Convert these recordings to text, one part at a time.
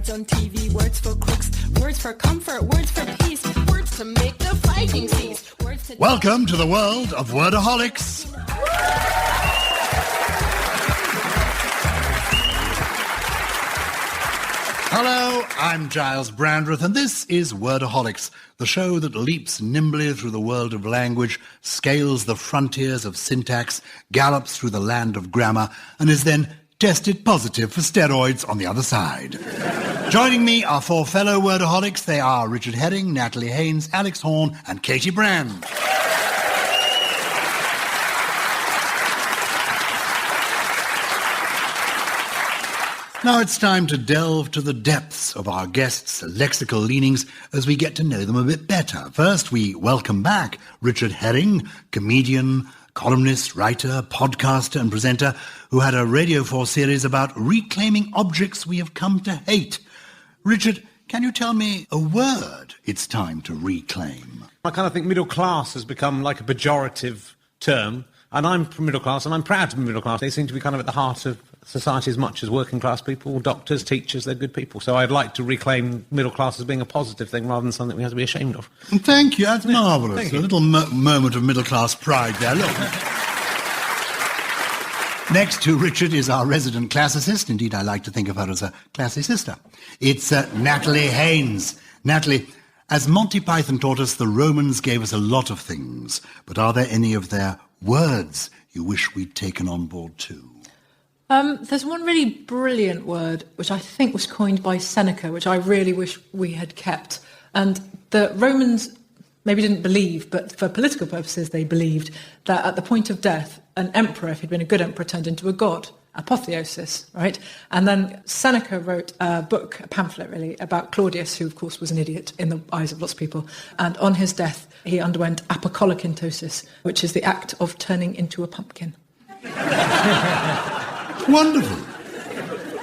words on TV, words for crooks, words for comfort, words for peace, words to make the fighting cease. Welcome to the world of Wordaholics. Hello, I'm Gyles Brandreth, and this is Wordaholics, the show that leaps nimbly through the world of language, scales the frontiers of syntax, gallops through the land of grammar, and is then tested positive for steroids on the other side. Joining me are four fellow Wordaholics. They are Richard Herring, Natalie Haynes, Alex Horn, and Katie Brand. Now it's time to delve to the depths of our guests' lexical leanings as we get to know them a bit better. First, we welcome back Richard Herring, comedian, columnist, writer, podcaster and presenter who had a Radio 4 series about reclaiming objects we have come to hate. Richard, can you tell me a word it's time to reclaim? I kind of think middle class has become like a pejorative term, and I'm from middle class, and I'm proud to be middle class. They seem to be kind of at the heart of society as much as working class people, doctors, teachers, they're good people. So I'd like to reclaim middle class as being a positive thing rather than something we have to be ashamed of. Thank you, that's marvellous. Thank you. A little moment of middle class pride there, look. Next to Richard is our resident classicist. Indeed, I like to think of her as a classy sister. It's Natalie Haynes. Natalie, as Monty Python taught us, the Romans gave us a lot of things, but are there any of their words you wish we'd taken on board too? There's one really brilliant word which I think was coined by Seneca, which I really wish we had kept. And the Romans maybe didn't believe, but for political purposes they believed that at the point of death, an emperor, if he'd been a good emperor, turned into a god. Apotheosis, right? And then Seneca wrote a book, a pamphlet really, about Claudius, who of course was an idiot in the eyes of lots of people. And on his death, he underwent apokolikintosis, which is the act of turning into a pumpkin. Wonderful.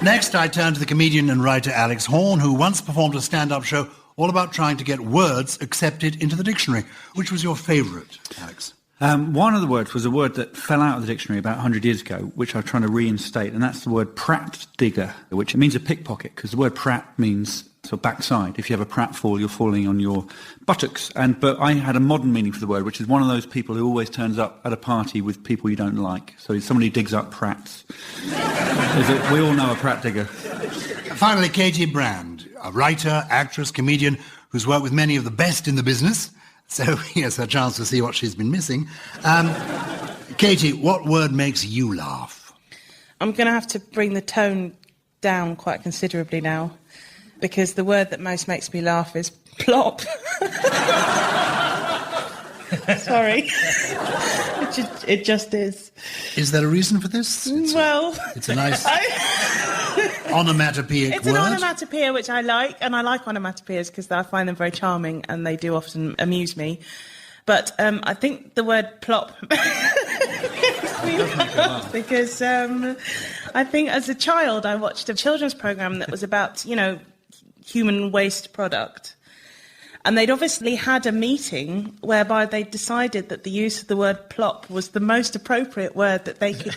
Next, I turn to the comedian and writer Alex Horn, who once performed a stand-up show all about trying to get words accepted into the dictionary. Which was your favourite, Alex? One of the words was a word that fell out of the dictionary about 100 years ago, which I'm trying to reinstate, and that's the word prat digger, which means a pickpocket, because the word prat means sort of backside. If you have a pratfall, you're falling on your buttocks. But I had a modern meaning for the word, which is one of those people who always turns up at a party with people you don't like. So he's somebody who digs up prats. We all know a prat digger. Finally, Katie Brand, a writer, actress, comedian who's worked with many of the best in the business. So here's her chance to see what she's been missing. Katie, what word makes you laugh? I'm going to have to bring the tone down quite considerably now, because the word that most makes me laugh is plop. Sorry. It just is. Is there a reason for this? It's a nice onomatopoeic word. It's an onomatopoeia which I like, and I like onomatopoeias because I find them very charming and they do often amuse me. But I think the word plop makes me laugh because I think as a child I watched a children's programme that was about, human waste product. And they'd obviously had a meeting whereby they decided that the use of the word plop was the most appropriate word that they could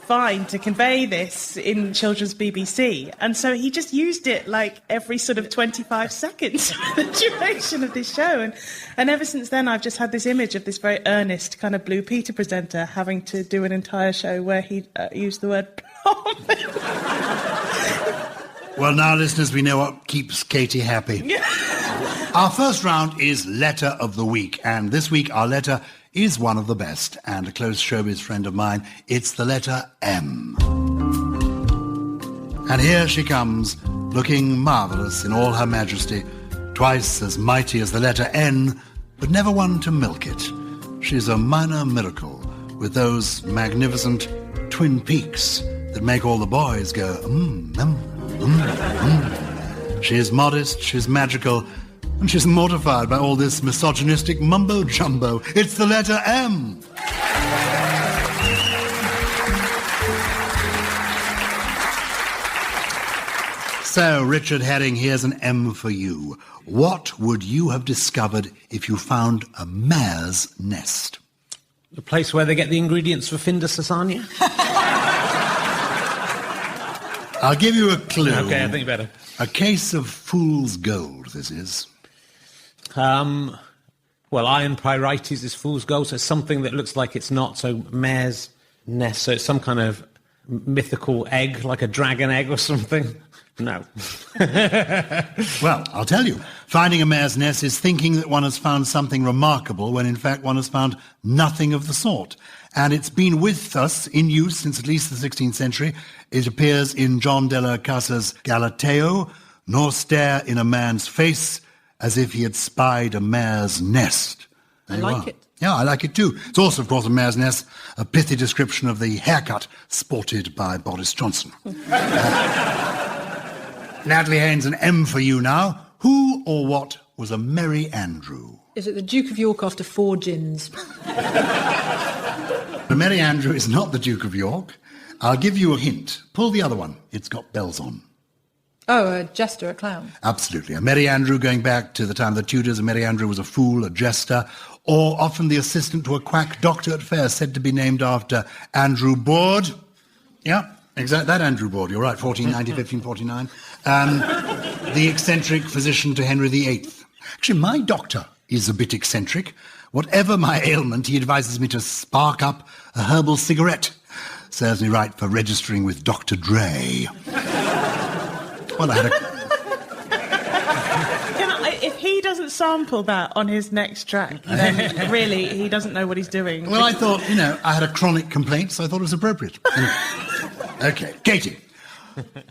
find to convey this in children's BBC. And so he just used it like every sort of 25 seconds for the duration of this show. And ever since then, I've just had this image of this very earnest kind of Blue Peter presenter having to do an entire show where he used the word plop. Well, now, listeners, we know what keeps Katie happy. Our first round is Letter of the Week, and this week our letter is one of the best, and a close showbiz friend of mine. It's the letter M. And here she comes, looking marvellous in all her majesty, twice as mighty as the letter N, but never one to milk it. She's a minor miracle, with those magnificent twin peaks that make all the boys go, She is modest, she's magical, and she's mortified by all this misogynistic mumbo-jumbo. It's the letter M. So, Richard Herring, here's an M for you. What would you have discovered if you found a mare's nest? The place where they get the ingredients for Findus lasagna? I'll give you a clue. Okay, I think better. A case of fool's gold, this is. Well, iron pyrites is fool's gold, so it's something that looks like it's not. So mare's nest, so it's some kind of mythical egg, like a dragon egg or something. No. Well, I'll tell you. Finding a mare's nest is thinking that one has found something remarkable when in fact one has found nothing of the sort. And it's been with us in use since at least the 16th century. It appears in John Della Casa's Galateo, nor stare in a man's face as if he had spied a mare's nest. I like it. Yeah, I like it too. It's also, of course, a mare's nest, a pithy description of the haircut sported by Boris Johnson. Natalie Haynes, an M for you now. Who or what was a Merry Andrew? Is it the Duke of York after 4 gins? The Merry Andrew is not the Duke of York. I'll give you a hint. Pull the other one. It's got bells on. Oh, a jester, a clown. Absolutely. A Merry Andrew, going back to the time of the Tudors, a Merry Andrew was a fool, a jester, or often the assistant to a quack doctor at fairs, said to be named after Andrew Board. Yeah, exactly. That Andrew Board, you're right, 1490, 1549. The eccentric physician to Henry VIII. Actually, my doctor is a bit eccentric. Whatever my ailment, he advises me to spark up a herbal cigarette. Serves me right for registering with Dr. Dre. Well, I had If he doesn't sample that on his next track, then really he doesn't know what he's doing. Well, I thought, I had a chronic complaint, so I thought it was appropriate. Okay, Katie,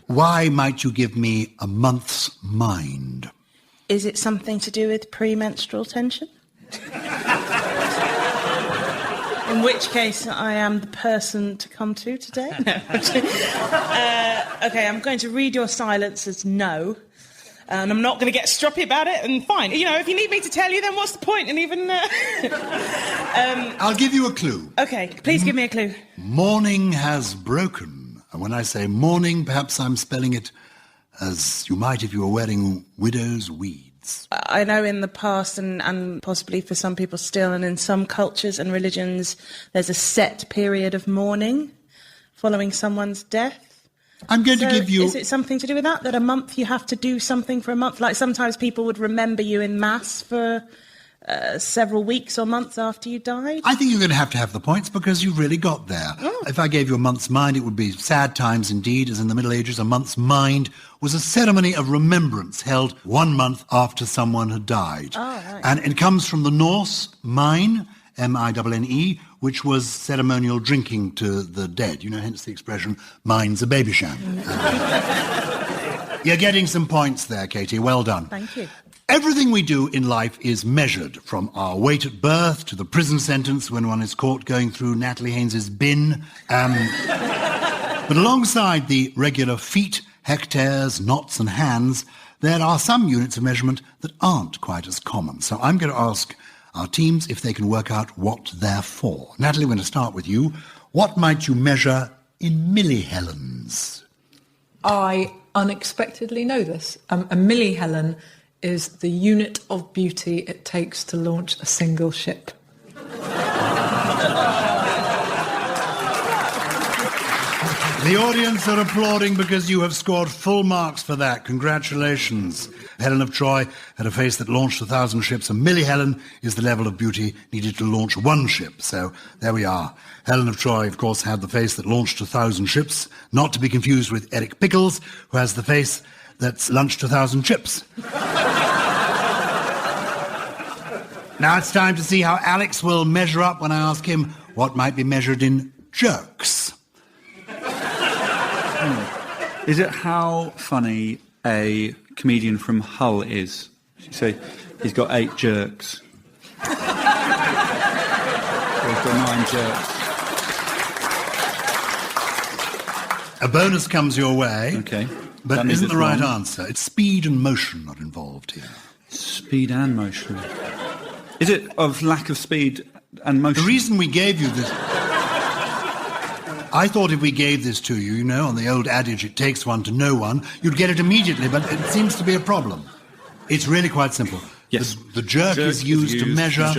why might you give me a month's mind? Is it something to do with premenstrual tension? In which case, I am the person to come to today. No. Okay, I'm going to read your silence as no. And I'm not going to get stroppy about it, and fine. If you need me to tell you, then what's the point? And even... I'll give you a clue. Okay, please give me a clue. Morning has broken. And when I say morning, perhaps I'm spelling it as you might if you were wearing widow's weeds. I know in the past, and possibly for some people still, and in some cultures and religions, there's a set period of mourning following someone's death. I'm going to give you... Is it something to do with that? That a month you have to do something for a month? Like sometimes people would remember you in mass for several weeks or months after you died? I think you're going to have the points because you really got there. Oh. If I gave you a month's mind, it would be sad times indeed, as in the Middle Ages. A month's mind was a ceremony of remembrance held 1 month after someone had died. Oh, right. And it comes from the Norse mine, M-I-N-N-E, which was ceremonial drinking to the dead. Hence the expression, mine's a baby sham. You're getting some points there, Katie. Well done. Thank you. Everything we do in life is measured, from our weight at birth to the prison sentence when one is caught going through Natalie Haynes's bin. But alongside the regular feet, hectares, knots and hands, there are some units of measurement that aren't quite as common. So I'm going to ask our teams if they can work out what they're for. Natalie, we're going to start with you. What might you measure in millihelens? I unexpectedly know this. A millihelen is the unit of beauty it takes to launch a single ship. The audience are applauding because you have scored full marks for that. Congratulations. Helen of Troy had a face that launched 1,000 ships. A millihelen is the level of beauty needed to launch 1 ship. So there we are. Helen of Troy, of course, had the face that launched 1,000 ships, not to be confused with Eric Pickles, who has the face that's launched 1,000 chips. Now it's time to see how Alex will measure up when I ask him what might be measured in jerks. Is it how funny a comedian from Hull is? So he's got 8 jerks. Or he's got 9 jerks. A bonus comes your way. Okay. But That it means isn't the it's right wrong. answer. It's speed and motion not involved here. Speed and motion. Is it of lack of speed and motion? The reason we gave you this... I thought if we gave this to you, on the old adage, it takes one to know one, you'd get it immediately, but it seems to be a problem. It's really quite simple. Yes. The jerk is used to measure...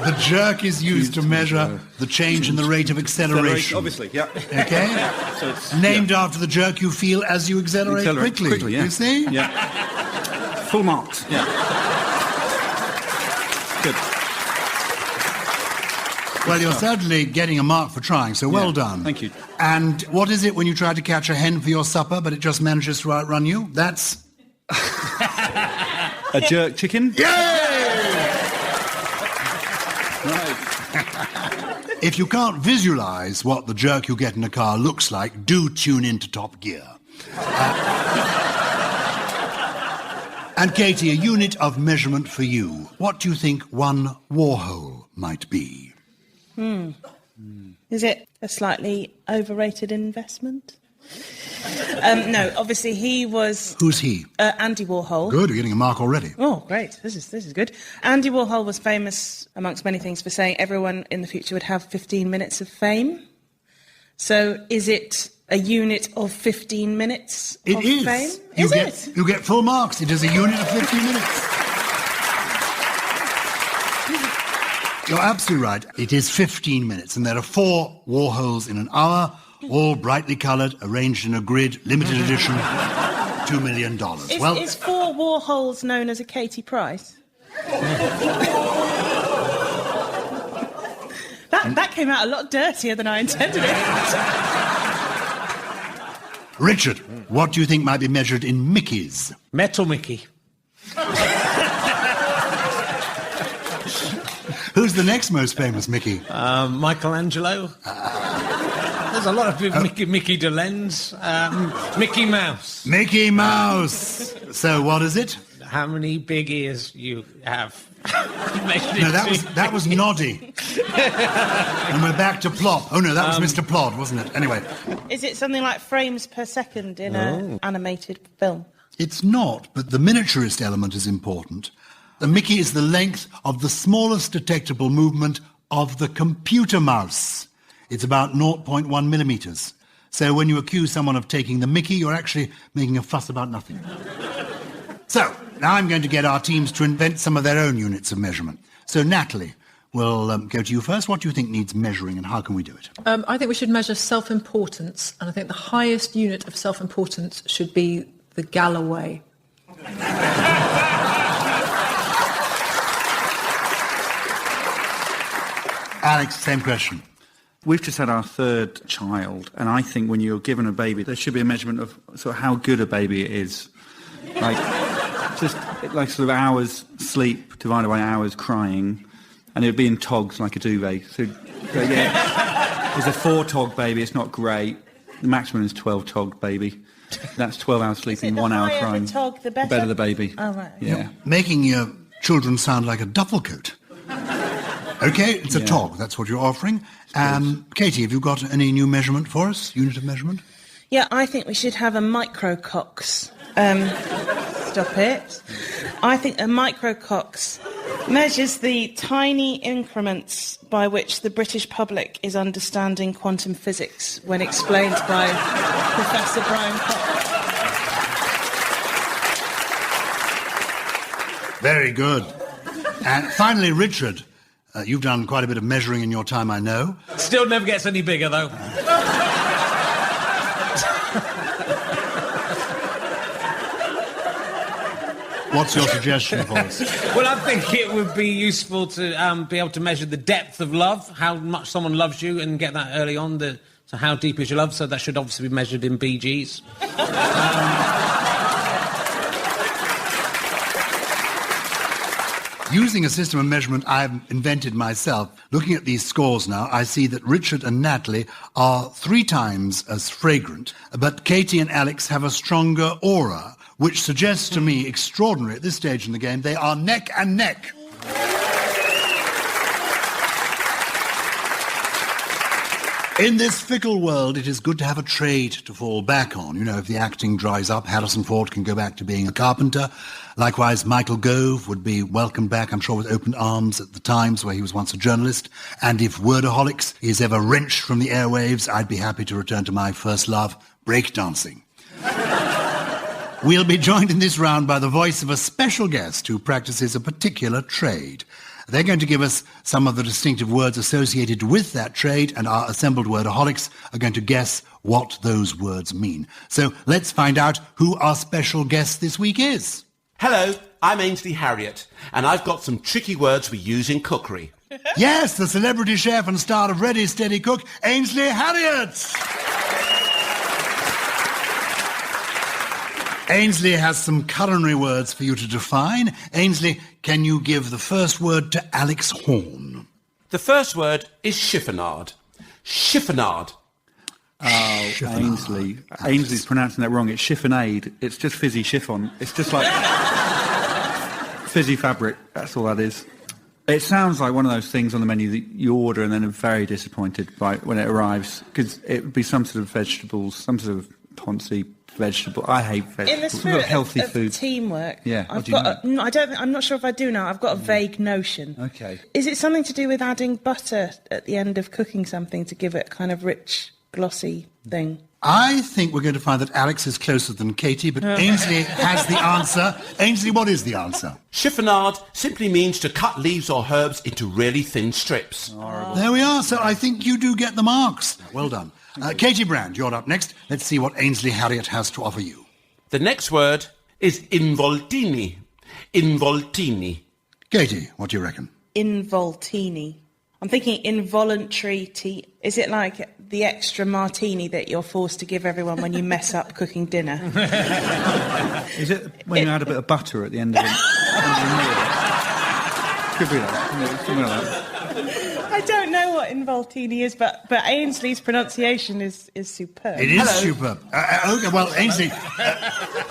The jerk is used to measure the change in the rate of acceleration. Obviously, yeah. Okay? Yeah, so it's, Named after the jerk you feel as you accelerate quickly. Yeah. You see? Yeah. Full marks. Yeah. Good. Well, you're certainly getting a mark for trying, so well done. Thank you. And what is it when you try to catch a hen for your supper, but it just manages to outrun you? That's... A jerk chicken? Yay! Right. If you can't visualise what the jerk you get in a car looks like, do tune into Top Gear. And Katie, a unit of measurement for you. What do you think one Warhol might be? Is it a slightly overrated investment? No, obviously he was... Who's he? Andy Warhol. Good, you're getting a mark already. Oh, great. This is good. Andy Warhol was famous, amongst many things, for saying everyone in the future would have 15 minutes of fame. So is it a unit of 15 minutes of fame? You get full marks. It is a unit of 15 minutes. You're absolutely right. It is 15 minutes, and there are 4 Warhols in an hour, all brightly coloured, arranged in a grid, limited edition, $2 million. Is 4 Warhols known as a Katie Price? That came out a lot dirtier than I intended it. Richard, what do you think might be measured in Mickeys? Metal Mickey. Who's the next most famous Mickey? Michelangelo. There's a lot of people. Mickey DeLenz. Mickey Mouse. Mickey Mouse. So what is it? How many big ears you have? No, that was Noddy. And we're back to Plop. Oh no, that was Mr. Plod, wasn't it? Anyway. Is it something like frames per second in an animated film? It's not, but the miniaturist element is important. The Mickey is the length of the smallest detectable movement of the computer mouse. It's about 0.1 millimetres. So when you accuse someone of taking the Mickey, you're actually making a fuss about nothing. So, now I'm going to get our teams to invent some of their own units of measurement. So, Natalie, we'll go to you first. What do you think needs measuring and how can we do it? I think we should measure self-importance, and I think the highest unit of self-importance should be the Galloway. Alex, same question. We've just had our 3rd child, and I think when you're given a baby, there should be a measurement of sort of how good a baby is. Like, just like sort of hours sleep divided by hours crying, and it would be in togs like a duvet. So yeah, there's a 4-tog baby, it's not great. The maximum is 12-tog baby. That's 12 hours sleeping, 1 hour crying. The tog, the better? The better the baby. Oh, right. Yeah. You're making your children sound like a duffel coat. OK, it's a tog, that's what you're offering. Katie, have you got any new measurement for us, unit of measurement? Yeah, I think we should have a microcox. Stop it. I think a microcox measures the tiny increments by which the British public is understanding quantum physics when explained by Professor Brian Cox. Very good. And finally, Richard, you've done quite a bit of measuring in your time, I know. Still never gets any bigger, though. What's your suggestion for us? Well, I think it would be useful to be able to measure the depth of love, how much someone loves you, and get that early on. So how deep is your love? So that should obviously be measured in BGs. Using a system of measurement I've invented myself, looking at these scores now, I see that Richard and Natalie are 3 times as fragrant, but Katie and Alex have a stronger aura, which suggests to me, extraordinary at this stage in the game, they are neck and neck. In this fickle world, it is good to have a trade to fall back on. You know, if the acting dries up, Harrison Ford can go back to being a carpenter. Likewise, Michael Gove would be welcomed back, I'm sure, with open arms at the Times, where he was once a journalist. And if Wordaholics is ever wrenched from the airwaves, I'd be happy to return to my first love, breakdancing. We'll be joined in this round by the voice of a special guest who practices a particular trade. They're going to give us some of the distinctive words associated with that trade, and our assembled wordaholics are going to guess what those words mean. So let's find out who our special guest this week is. Hello, I'm Ainsley Harriott, and I've got some tricky words we use in cookery. Yes, the celebrity chef and star of Ready Steady Cook, Ainsley Harriott. Ainsley has some culinary words for you to define. Ainsley, can you give the first word to Alex Horn? The first word is chiffonade. Chiffonade. Oh, Ainsley. Ainsley's pronouncing that wrong. It's chiffonade. It's just fizzy chiffon. It's just like fizzy fabric. That's all that is. It sounds like one of those things on the menu that you order and then are very disappointed by when it arrives, because it would be some sort of vegetables, some sort of poncy vegetable. I hate vegetables. In the spirit healthy of food. teamwork, Yeah, I've got. I'm not sure if I do now. I've got a vague notion. Okay. Is it something to do with adding butter at the end of cooking something to give it kind of rich, glossy thing? I think we're going to find that Alex is closer than Katie, but Ainsley has the answer. Ainsley, what is the answer? Chiffonade simply means to cut leaves or herbs into really thin strips. There we are. So I think you do get the marks. Well done. Katie Brand, you're up next. Let's see what Ainsley Harriott has to offer you. The next word is involtini. Involtini. Katie, what do you reckon? Involtini. I'm thinking involuntary tea. Is it like the extra martini that you're forced to give everyone when you mess up cooking dinner? Is it when you add a bit of butter at the end of the meal? Could be that. Something like that. I don't know what involtini is, but Ainsley's pronunciation is superb. It is superb. Okay, well, Ainsley,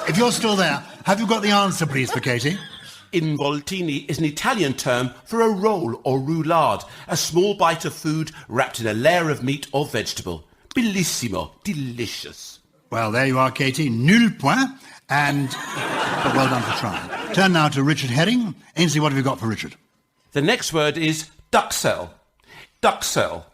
if you're still there, have you got the answer, please, for Katie? Involtini is an Italian term for a roll or roulade, a small bite of food wrapped in a layer of meat or vegetable. Bellissimo, delicious. Well, there you are, Katie. Nul point. And well done for trying. Turn now to Richard Herring. Ainsley, what have you got for Richard? The next word is duxelle. Duxelle.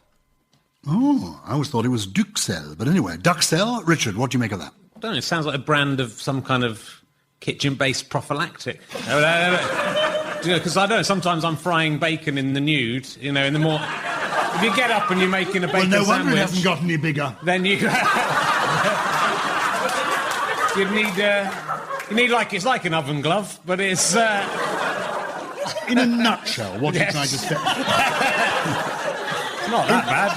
Oh, I always thought it was duxelle. But anyway, duxelle. Richard, what do you make of that? I don't know, it sounds like a brand of some kind of kitchen-based prophylactic. Because I don't know, sometimes I'm frying bacon in the nude, in the morning. If you get up and you're making a bacon Well, no wonder sandwich, it hasn't got any bigger. then you need like, it's like an oven glove, but it's... In a nutshell, what are you trying to say? It's not that bad.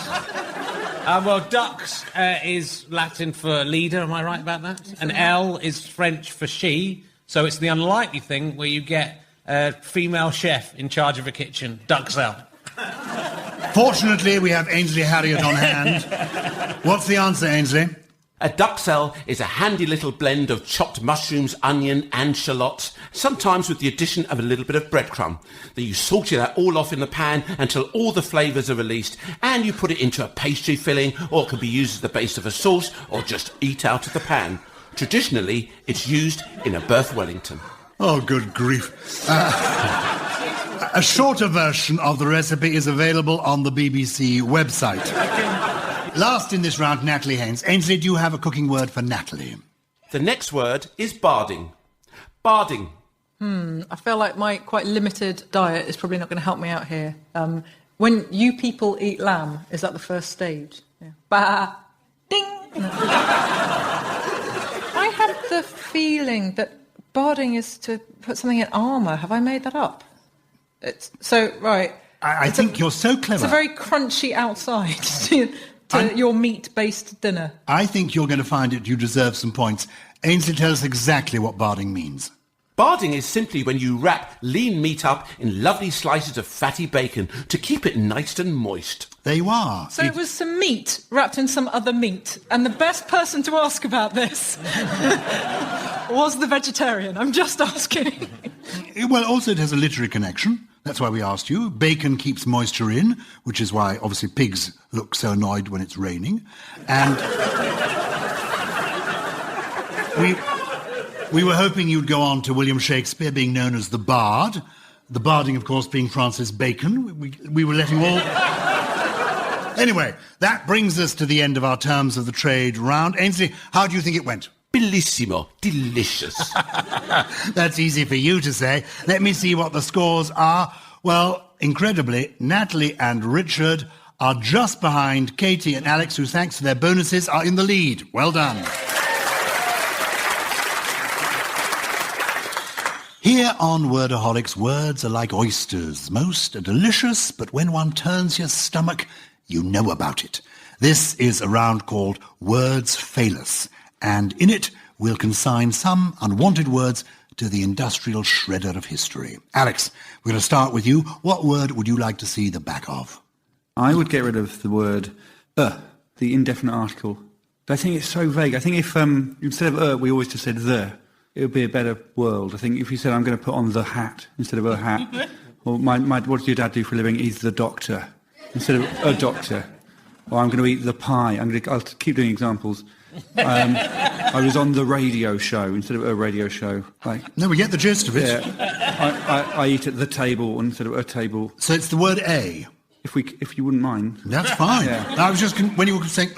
Well, dux is Latin for leader, am I right about that? And L is French for she, so it's the unlikely thing where you get a female chef in charge of a kitchen. Duxelle. Fortunately, we have Ainsley Harriott on hand. What's the answer, Ainsley? A duxelle is a handy little blend of chopped mushrooms, onion and shallots, sometimes with the addition of a little bit of breadcrumb. Then you salt that all off in the pan until all the flavours are released, and you put it into a pastry filling, or it can be used as the base of a sauce, or just eat out of the pan. Traditionally, it's used in a Berth Wellington. Oh, good grief. A shorter version of the recipe is available on the BBC website. Last in this round, Natalie Haynes. Ainsley, do you have a cooking word for Natalie? The next word is barding. Barding. I feel like my quite limited diet is probably not going to help me out here. When you people eat lamb, is that the first stage? Yeah. Ba, ding. No. I have the feeling that barding is to put something in armour. Have I made that up? Right. I think you're so clever. It's a very crunchy outside to your meat-based dinner. I think you're going to find it. You deserve some points. Ainsley, tell us exactly what barding means. Barding is simply when you wrap lean meat up in lovely slices of fatty bacon to keep it nice and moist. There you are. So it was some meat wrapped in some other meat, and the best person to ask about this was the vegetarian. I'm just asking. Well, also it has a literary connection. That's why we asked you. Bacon keeps moisture in, which is why, obviously, pigs look so annoyed when it's raining. And we were hoping you'd go on to William Shakespeare being known as the Bard. The barding, of course, being Francis Bacon. We were letting all... Anyway, that brings us to the end of our Terms of the Trade round. Ainsley, how do you think it went? Bellissimo. Delicious. That's easy for you to say. Let me see what the scores are. Well, incredibly, Natalie and Richard are just behind Katie and Alex, who, thanks to their bonuses, are in the lead. Well done. Here on Wordaholics, words are like oysters. Most are delicious, but when one turns your stomach, you know about it. This is a round called Words Fail Us, and in it we'll consign some unwanted words to the industrial shredder of history. Alex, we're going to start with you. What word would you like to see the back of? I would get rid of the word the indefinite article. I think it's so vague. I think if instead of we always just said the, it would be a better world. I think if you said, I'm going to put on the hat instead of a hat, or what does your dad do for a living? He's the doctor instead of a doctor. Or I'm going to eat the pie. I'll keep doing examples. I was on the radio show instead of a radio show. No, we get the gist of it. Yeah. I eat at the table instead of a table. So it's the word a. If you wouldn't mind. That's fine. Yeah. I was just, when you were saying,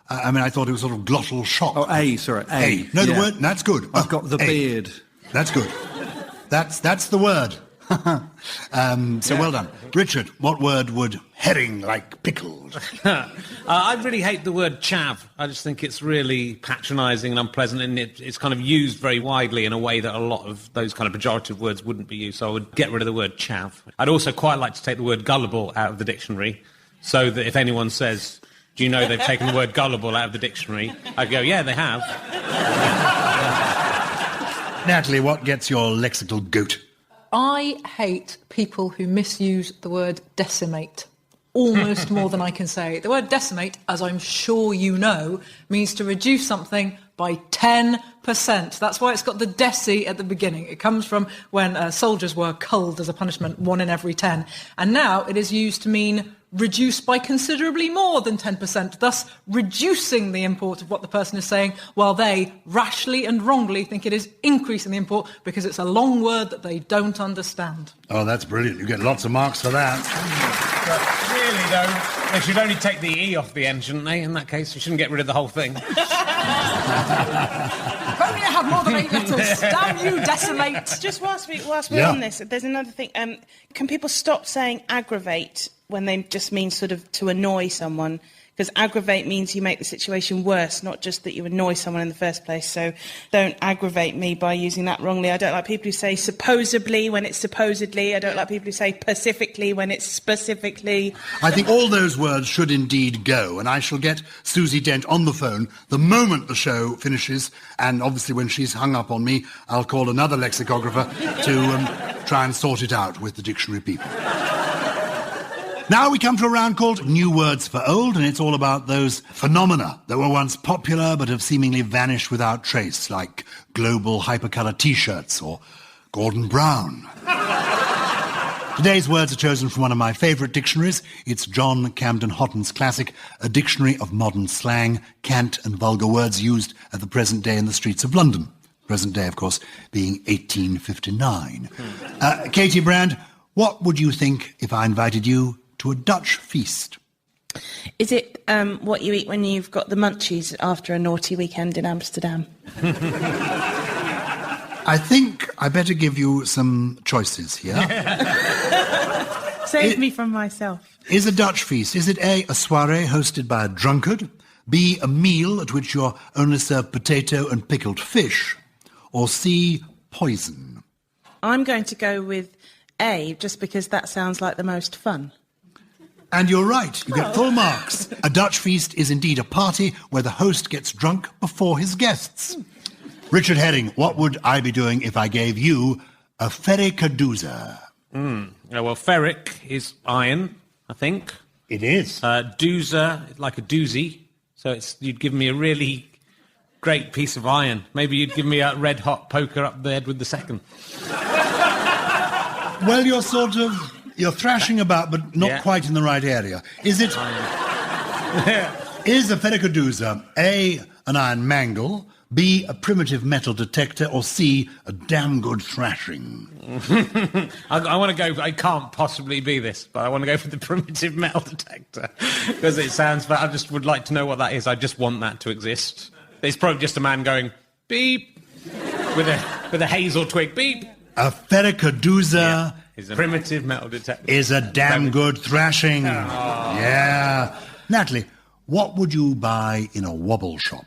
I thought it was sort of glottal shock. Oh, sorry, A. No, the word, that's good. I've got the beard. That's good. That's the word. Well done. Richard, what word would herring like pickled? I really hate the word chav. I just think it's really patronising and unpleasant, and it's kind of used very widely in a way that a lot of those kind of pejorative words wouldn't be used, so I would get rid of the word chav. I'd also quite like to take the word gullible out of the dictionary, so that if anyone says, do you know they've taken the word gullible out of the dictionary, I'd go, yeah, they have. Natalie, what gets your lexical goat? I hate people who misuse the word decimate almost more than I can say. The word decimate, as I'm sure you know, means to reduce something by 10%. That's why it's got the deci at the beginning. It comes from when soldiers were culled as a punishment, 1 in every 10. And now it is used to mean reduce by considerably more than 10%, thus reducing the import of what the person is saying, while they rashly and wrongly think it is increasing the import because it's a long word that they don't understand. Oh, that's brilliant. You get lots of marks for that. But really, though, they should only take the E off the end, shouldn't they? In that case, you shouldn't get rid of the whole thing. If only I had more than 8 letters. Damn you, decimate. Just whilst we're on this, there's another thing. Can people stop saying aggravate when they just mean sort of to annoy someone? Because aggravate means you make the situation worse, not just that you annoy someone in the first place. So don't aggravate me by using that wrongly. I don't like people who say supposedly when it's supposedly. I don't like people who say specifically when it's specifically. I think all those words should indeed go, and I shall get Susie Dent on the phone the moment the show finishes, and obviously when she's hung up on me, I'll call another lexicographer to try and sort it out with the dictionary people. Now we come to a round called New Words for Old, and it's all about those phenomena that were once popular but have seemingly vanished without trace, like global hypercolour T-shirts or Gordon Brown. Today's words are chosen from one of my favourite dictionaries. It's John Camden Hotton's classic, A Dictionary of Modern Slang, Cant and Vulgar Words Used at the Present Day in the Streets of London. Present day, of course, being 1859. Katie Brand, what would you think if I invited you to a Dutch feast? Is it what you eat when you've got the munchies after a naughty weekend in Amsterdam? I think I better give you some choices here. Save me from myself. Is a Dutch feast, is it A, a soirée hosted by a drunkard, B, a meal at which you're only served potato and pickled fish, or C, poison? I'm going to go with A, just because that sounds like the most fun. And you're right, you get full marks. A Dutch feast is indeed a party where the host gets drunk before his guests. Richard Herring, what would I be doing if I gave you a ferricadooza? Well, ferric is iron, I think. It is. Doozer, like a doozy. So you'd give me a really great piece of iron. Maybe you'd give me a red-hot poker up the head with the second. Well, you're thrashing about, but not quite in the right area. Is it... Is a ferricadooza A, an iron mangle, B, a primitive metal detector, or C, a damn good thrashing? I want to go... I can't possibly be this, but I want to go for the primitive metal detector. Because it sounds... I just would like to know what that is. I just want that to exist. It's probably just a man going, beep, with a hazel twig, beep. A ferricadooza Is a primitive metal detector. Is a damn good thrashing. Yeah. Natalie, what would you buy in a wobble shop?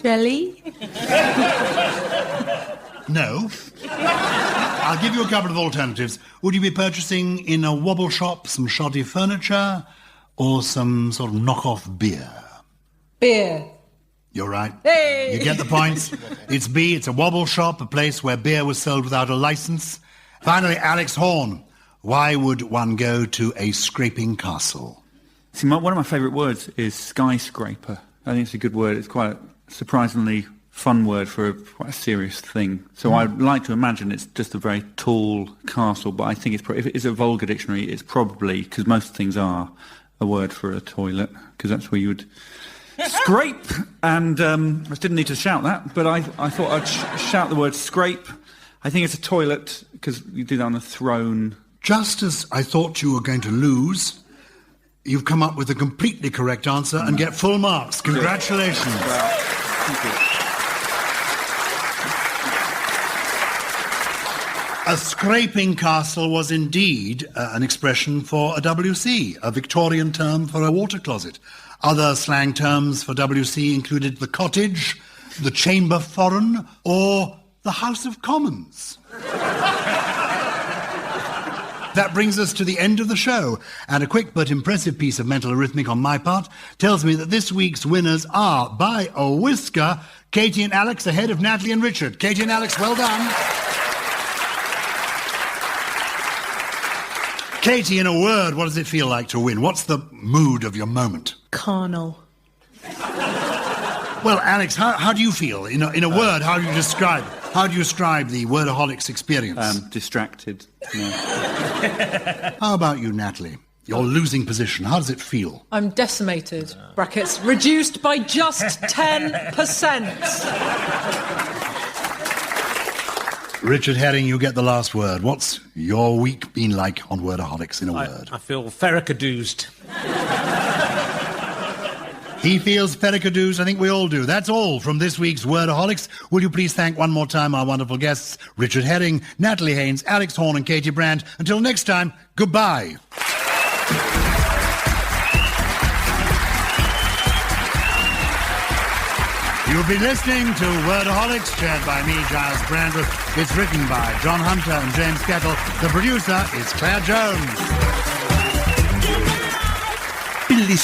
Jelly? No. I'll give you a couple of alternatives. Would you be purchasing in a wobble shop some shoddy furniture or some sort of knockoff beer? Beer. You're right. Hey! You get the points. It's B, it's a wobble shop, a place where beer was sold without a licence. Finally, Alex Horn. Why would one go to a scraping castle? See, one of my favourite words is skyscraper. I think it's a good word. It's quite a surprisingly fun word for quite a serious thing. So I'd like to imagine it's just a very tall castle, but I think if it is a vulgar dictionary, it's probably, because most things are, a word for a toilet, because that's where you would scrape. And I didn't need to shout that, but I thought I'd shout the word scrape. I think it's a toilet, because you do that on a throne. Just as I thought you were going to lose, you've come up with a completely correct answer and get full marks. Congratulations. Well, thank you. A scraping castle was indeed an expression for a WC, a Victorian term for a water closet. Other slang terms for WC included the cottage, the chamber foreign, or the House of Commons. That brings us to the end of the show, and a quick but impressive piece of mental arithmetic on my part tells me that this week's winners are, by a whisker, Katie and Alex ahead of Natalie and Richard. Katie and Alex, well done. Katie, in a word, what does it feel like to win? What's the mood of your moment? Carnal. Well, Alex, how do you feel? In a word, how do you describe the Wordaholics experience? Distracted. How about you, Natalie? Your losing position, how does it feel? I'm decimated. Brackets. Reduced by just 10%. Richard Herring, you get the last word. What's your week been like on Wordaholics in a word? I feel ferricadoozed. He feels ferricadoozed. I think we all do. That's all from this week's Wordaholics. Will you please thank one more time our wonderful guests, Richard Herring, Natalie Haynes, Alex Horn and Katie Brand. Until next time, goodbye. You've been listening to Wordaholics, chaired by me, Gyles Brandreth. It's written by John Hunter and James Kettle. The producer is Claire Jones.